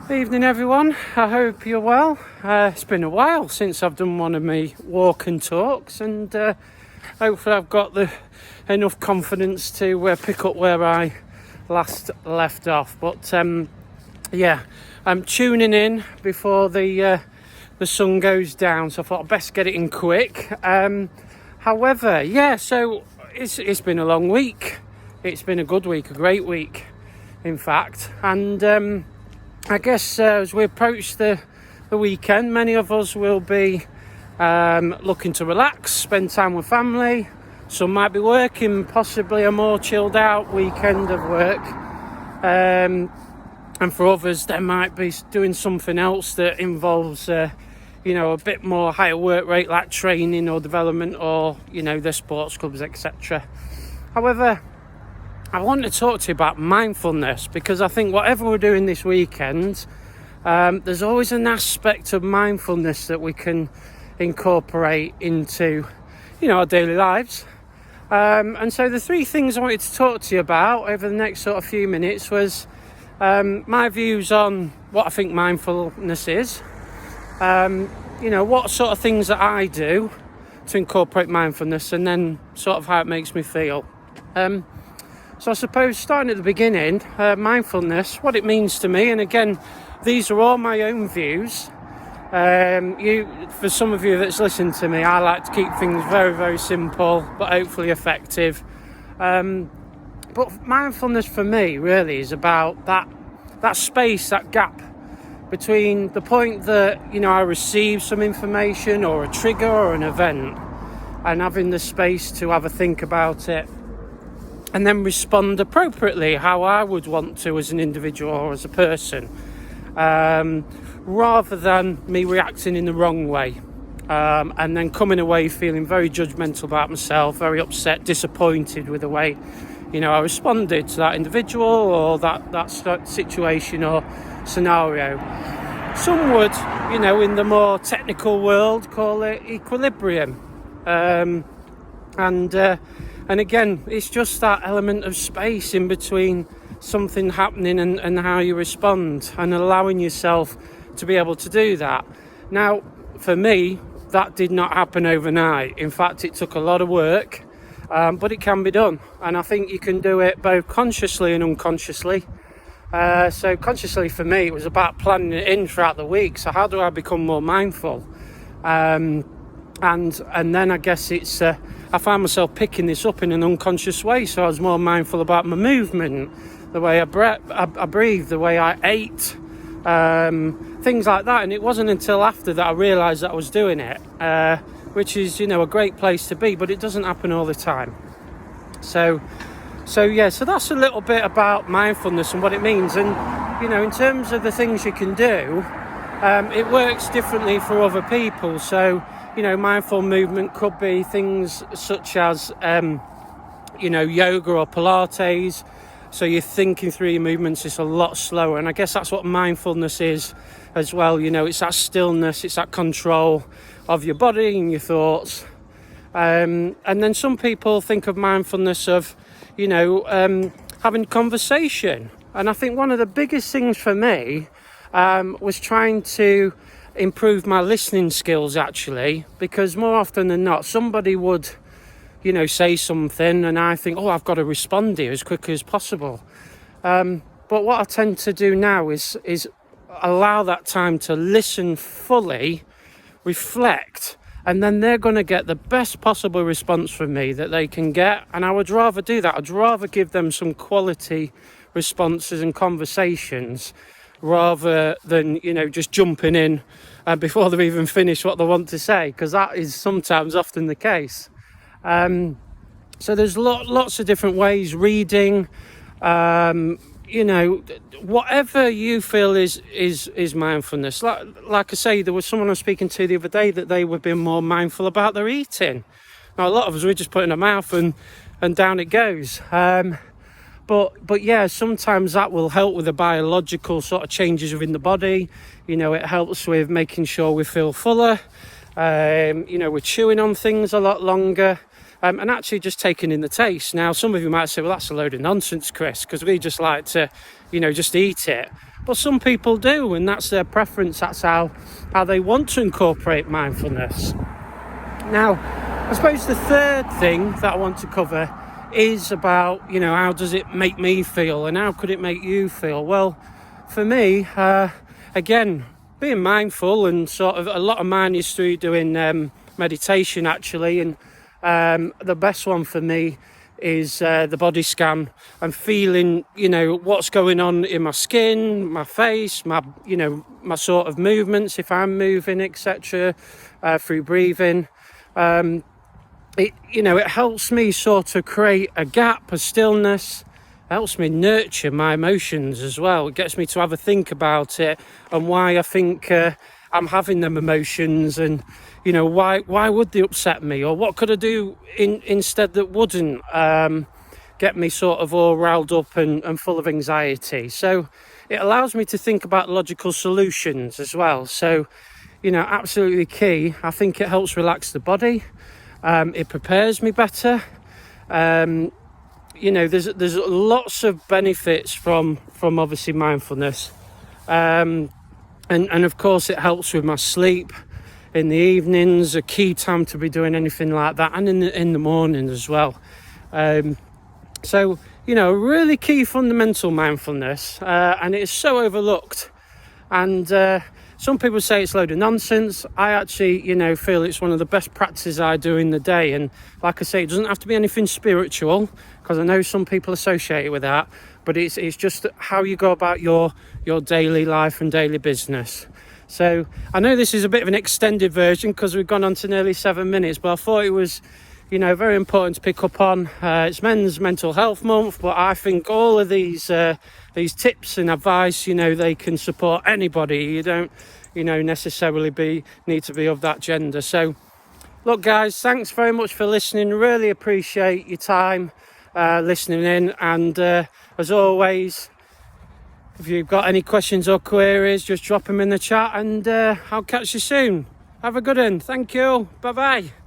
Evening everyone, I hope you're well. It's been a while since I've done one of my walk and talks, and hopefully I've got enough confidence to pick up where I last left off. But I'm tuning in before the sun goes down, so I thought I'd best get it in quick. So it's been a long week. It's been a good week, a great week in fact, and I guess as we approach the weekend, many of us will be looking to relax, spend time with family. Some might be working, possibly a more chilled out weekend of work. And for others, they might be doing something else that involves, a bit more higher work rate, like training or development or, their sports clubs, etc. However, I want to talk to you about mindfulness, because I think whatever we're doing this weekend, there's always an aspect of mindfulness that we can incorporate into, our daily lives. And so the three things I wanted to talk to you about over the next sort of few minutes was my views on what I think mindfulness is, what sort of things that I do to incorporate mindfulness, and then sort of how it makes me feel. So I suppose starting at the beginning, mindfulness, what it means to me, and again, these are all my own views. For some of you that's listened to me, I like to keep things very, very simple, but hopefully effective. But mindfulness for me really is about that space, that gap between the point that, I receive some information or a trigger or an event, and having the space to have a think about it, and then respond appropriately how I would want to as an individual or as a person, rather than me reacting in the wrong way, and then coming away feeling very judgmental about myself, very upset, disappointed with the way, I responded to that individual or that situation or scenario. Some would, in the more technical world, call it equilibrium. And again, it's just that element of space in between something happening and how you respond, and allowing yourself to be able to do that. Now, for me, that did not happen overnight. In fact, it took a lot of work, but it can be done. And I think you can do it both consciously and unconsciously. So consciously for me, it was about planning it in throughout the week. So how do I become more mindful? And then I guess it's I found myself picking this up in an unconscious way, so I was more mindful about my movement, the way I breathe, the way I ate, things like that. And it wasn't until after that I realised that I was doing it, which is a great place to be, but it doesn't happen all the time. So that's a little bit about mindfulness and what it means. And in terms of the things you can do, it works differently for other people. So mindful movement could be things such as, yoga or Pilates. So you're thinking through your movements, it's a lot slower. And I guess that's what mindfulness is as well. It's that stillness, it's that control of your body and your thoughts. And then some people think of mindfulness of, having conversation. And I think one of the biggest things for me was trying to improve my listening skills, actually, because more often than not somebody would say something and I think, I've got to respond here as quickly as possible, but what I tend to do now is allow that time to listen fully, reflect, and then they're going to get the best possible response from me that they can get. And I would rather do that. I'd rather give them some quality responses and conversations rather than just jumping in before they've even finished what they want to say, because that is sometimes often the case. So there's lots of different ways. Reading, whatever you feel is mindfulness. Like I say, there was someone I was speaking to the other day that they were being more mindful about their eating. Now a lot of us, we just put in our mouth and down it goes. But yeah, sometimes that will help with the biological sort of changes within the body. It helps with making sure we feel fuller. We're chewing on things a lot longer. And actually just taking in the taste. Now, some of you might say, well, that's a load of nonsense, Chris, because we just like to, just eat it. but some people do, and that's their preference. That's how they want to incorporate mindfulness. Now, I suppose the third thing that I want to cover is about, how does it make me feel, and how could it make you feel? Well, for me, again, being mindful, and sort of a lot of mine is through doing meditation actually, and the best one for me is the body scan, and feeling what's going on in my skin, my face, my sort of movements, if I'm moving, etc., through breathing. It helps me sort of create a gap, a stillness, helps me nurture my emotions as well. It gets me to have a think about it and why I think I'm having them emotions, and why would they upset me, or what could I do instead that wouldn't get me sort of all riled up and full of anxiety. So it allows me to think about logical solutions as well. So absolutely key. I think it helps relax the body. It prepares me better. There's lots of benefits from obviously mindfulness, and of course it helps with my sleep in the evenings, a key time to be doing anything like that, and in the morning as well. So really key fundamental mindfulness, and it's so overlooked, and some people say it's a load of nonsense. I actually, feel it's one of the best practices I do in the day. And like I say, it doesn't have to be anything spiritual, because I know some people associate it with that. But it's just how you go about your daily life and daily business. So I know this is a bit of an extended version because we've gone on to nearly 7 minutes. But I thought it was, very important to pick up on. It's Men's Mental Health Month, but I think all of these tips and advice, they can support anybody. You don't, necessarily need to be of that gender. So, look, guys, thanks very much for listening. Really appreciate your time listening in. And as always, if you've got any questions or queries, just drop them in the chat, and I'll catch you soon. Have a good one. Thank you. Bye-bye.